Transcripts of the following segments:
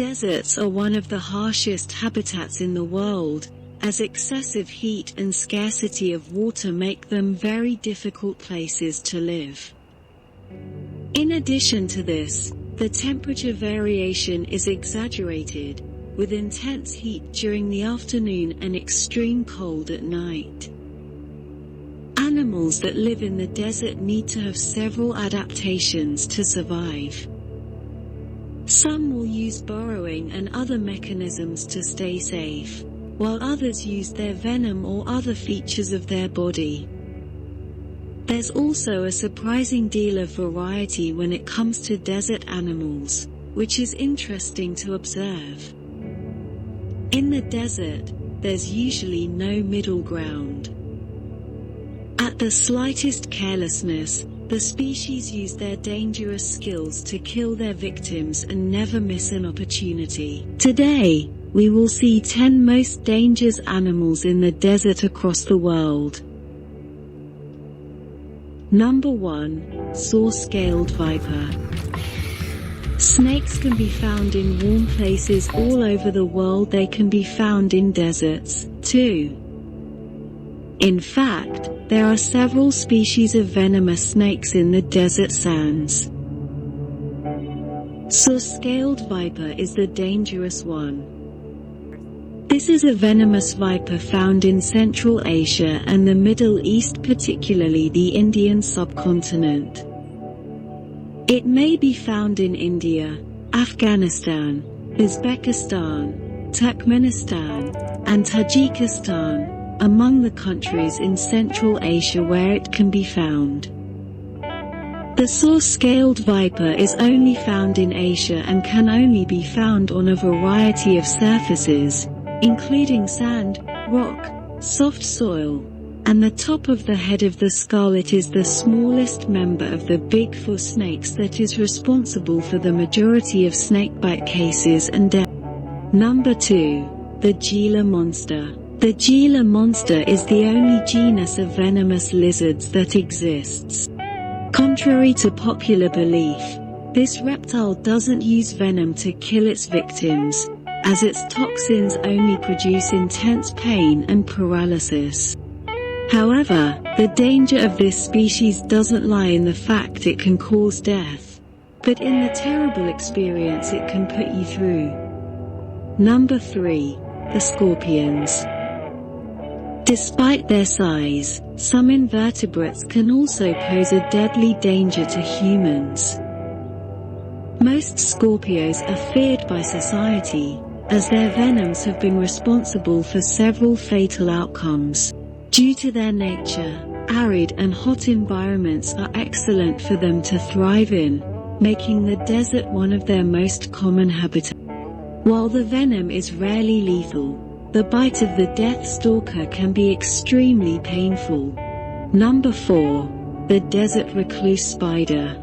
Deserts are one of the harshest habitats in the world, as excessive heat and scarcity of water make them very difficult places to live. In addition to this, the temperature variation is exaggerated, with intense heat during the afternoon and extreme cold at night. Animals that live in the desert need to have several adaptations to survive. Some will use burrowing and other mechanisms to stay safe, while others use their venom or other features of their body. There's also a surprising deal of variety when it comes to desert animals, which is interesting to observe. In the desert, there's usually no middle ground. At the slightest carelessness, the species use their dangerous skills to kill their victims and never miss an opportunity. Today, we will see 10 most dangerous animals in the desert across the world. Number 1. Saw-scaled viper. Snakes can be found in warm places all over the world. They can be found in deserts, too. In fact, there are several species of venomous snakes in the desert sands. Saw-scaled viper is the dangerous one. This is a venomous viper found in Central Asia and the Middle East, particularly the Indian subcontinent. It may be found in India, Afghanistan, Uzbekistan, Turkmenistan, and Tajikistan, among the countries in Central Asia where it can be found. The saw-scaled viper is only found in Asia and can only be found on a variety of surfaces, including sand, rock, soft soil, and the top of the head of the skull. It is the smallest member of the big four snakes that is responsible for the majority of snakebite cases and deaths. Number 2. The Gila monster. The Gila monster is the only genus of venomous lizards that exists. Contrary to popular belief, this reptile doesn't use venom to kill its victims, as its toxins only produce intense pain and paralysis. However, the danger of this species doesn't lie in the fact it can cause death, but in the terrible experience it can put you through. Number 3. The scorpions. Despite their size, some invertebrates can also pose a deadly danger to humans. Most Scorpios are feared by society, as their venoms have been responsible for several fatal outcomes. Due to their nature, arid and hot environments are excellent for them to thrive in, making the desert one of their most common habitats. While the venom is rarely lethal, the bite of the death stalker can be extremely painful. Number 4. The desert recluse spider.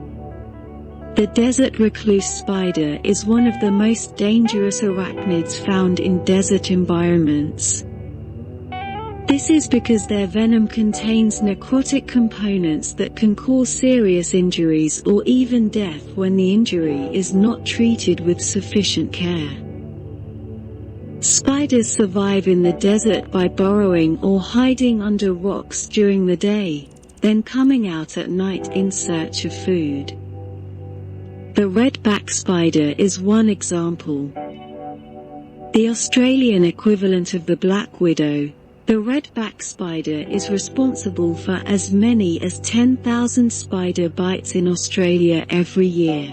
The desert recluse spider is one of the most dangerous arachnids found in desert environments. This is because their venom contains necrotic components that can cause serious injuries or even death when the injury is not treated with sufficient care. Spiders survive in the desert by burrowing or hiding under rocks during the day, then coming out at night in search of food. The redback spider is one example. The Australian equivalent of the black widow, the redback spider is responsible for as many as 10,000 spider bites in Australia every year.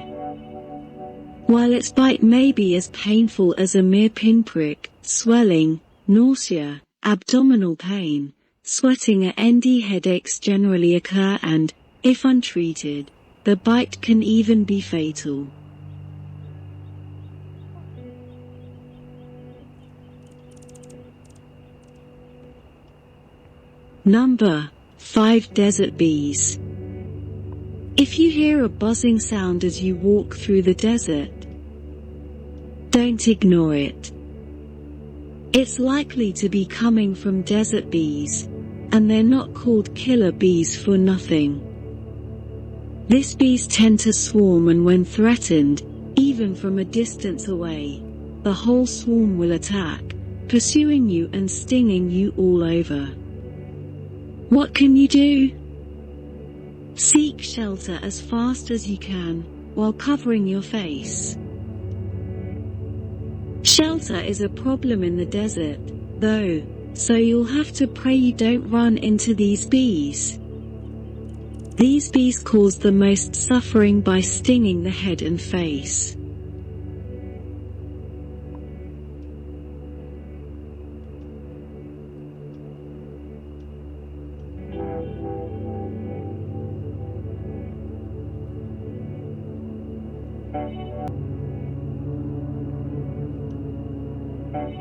While its bite may be as painful as a mere pinprick, swelling, nausea, abdominal pain, sweating and headaches generally occur and, if untreated, the bite can even be fatal. Number 5. Desert bees. If you hear a buzzing sound as you walk through the desert, don't ignore it. It's likely to be coming from desert bees, and they're not called killer bees for nothing. These bees tend to swarm, and when threatened, even from a distance away, the whole swarm will attack, pursuing you and stinging you all over. What can you do? Seek shelter as fast as you can, while covering your face. Shelter is a problem in the desert, though, so you'll have to pray you don't run into these bees. These bees cause the most suffering by stinging the head and face.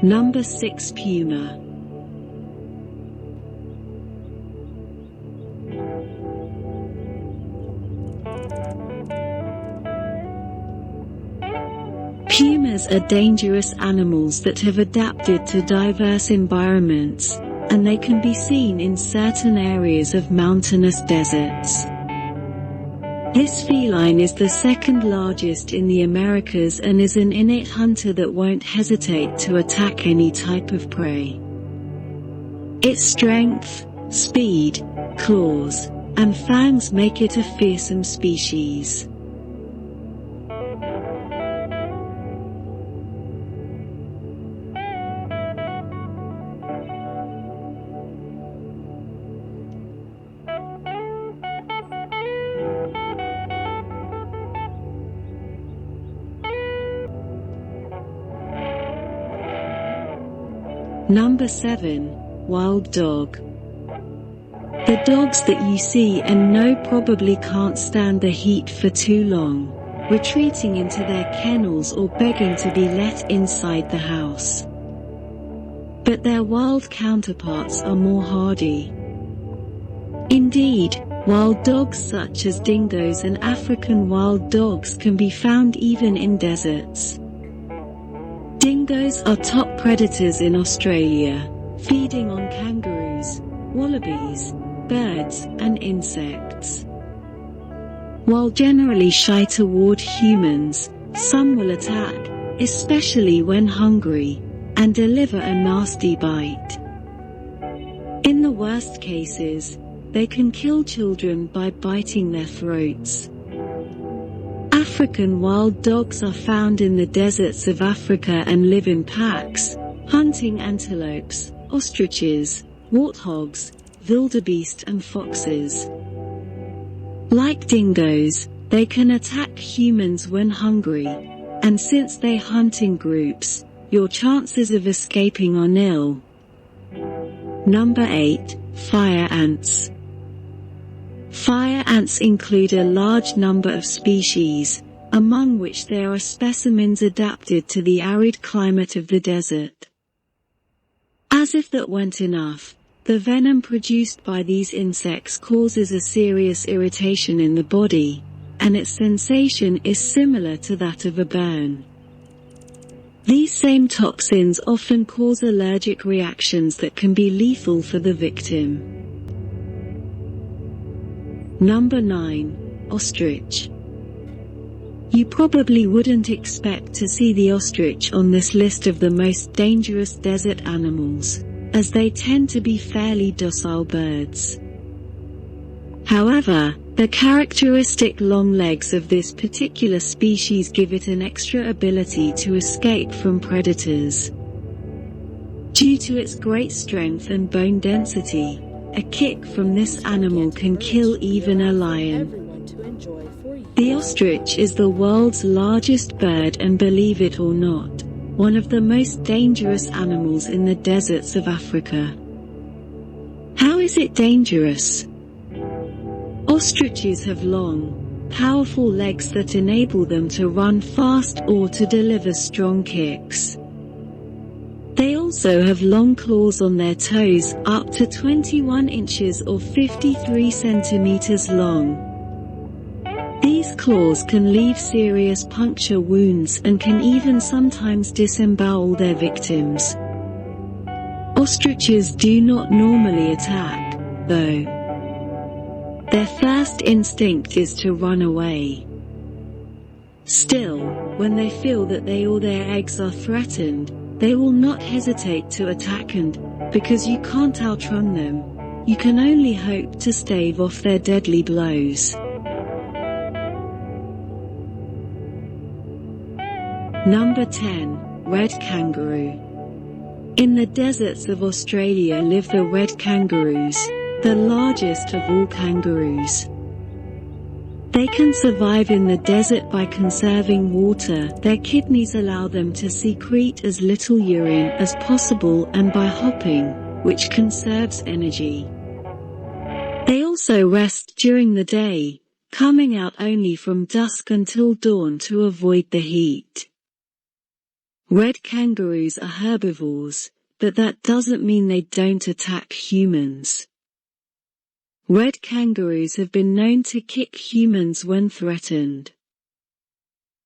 Number 6. Puma. Pumas are dangerous animals that have adapted to diverse environments, and they can be seen in certain areas of mountainous deserts. This feline is the second largest in the Americas and is an innate hunter that won't hesitate to attack any type of prey. Its strength, speed, claws, and fangs make it a fearsome species. Number 7. Wild dog. The dogs that you see and know probably can't stand the heat for too long, retreating into their kennels or begging to be let inside the house. But their wild counterparts are more hardy. Indeed, wild dogs such as dingoes and African wild dogs can be found even in deserts. Dingoes are top predators in Australia, feeding on kangaroos, wallabies, birds, and insects. While generally shy toward humans, some will attack, especially when hungry, and deliver a nasty bite. In the worst cases, they can kill children by biting their throats. African wild dogs are found in the deserts of Africa and live in packs, hunting antelopes, ostriches, warthogs, wildebeest and foxes. Like dingoes, they can attack humans when hungry, and since they hunt in groups, your chances of escaping are nil. Number 8. Fire ants. Fire ants include a large number of species, among which there are specimens adapted to the arid climate of the desert. As if that weren't enough, the venom produced by these insects causes a serious irritation in the body, and its sensation is similar to that of a burn. These same toxins often cause allergic reactions that can be lethal for the victim. Number 9. Ostrich. You probably wouldn't expect to see the ostrich on this list of the most dangerous desert animals, as they tend to be fairly docile birds. However, the characteristic long legs of this particular species give it an extra ability to escape from predators. Due to its great strength and bone density, a kick from this animal can kill even a lion. The ostrich is the world's largest bird and, believe it or not, one of the most dangerous animals in the deserts of Africa. How is it dangerous? Ostriches have long, powerful legs that enable them to run fast or to deliver strong kicks. They also have long claws on their toes, up to 21 inches or 53 centimeters long. These claws can leave serious puncture wounds and can even sometimes disembowel their victims. Ostriches do not normally attack, though. Their first instinct is to run away. Still, when they feel that they or their eggs are threatened, they will not hesitate to attack, and, because you can't outrun them, you can only hope to stave off their deadly blows. Number 10. Red kangaroo. In the deserts of Australia live the red kangaroos, the largest of all kangaroos. They can survive in the desert by conserving water. Their kidneys allow them to secrete as little urine as possible, and by hopping, which conserves energy. They also rest during the day, coming out only from dusk until dawn to avoid the heat. Red kangaroos are herbivores, but that doesn't mean they don't attack humans. Red kangaroos have been known to kick humans when threatened.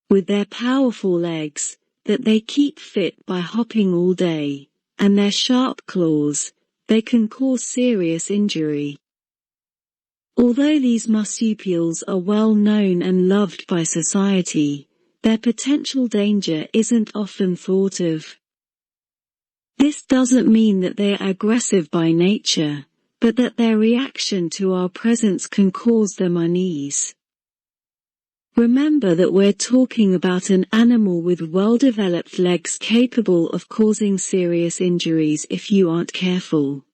With their powerful legs, that they keep fit by hopping all day, and their sharp claws, they can cause serious injury. Although these marsupials are well known and loved by society, their potential danger isn't often thought of. This doesn't mean that they are aggressive by nature, but that their reaction to our presence can cause them unease. Remember that we're talking about an animal with well-developed legs capable of causing serious injuries if you aren't careful.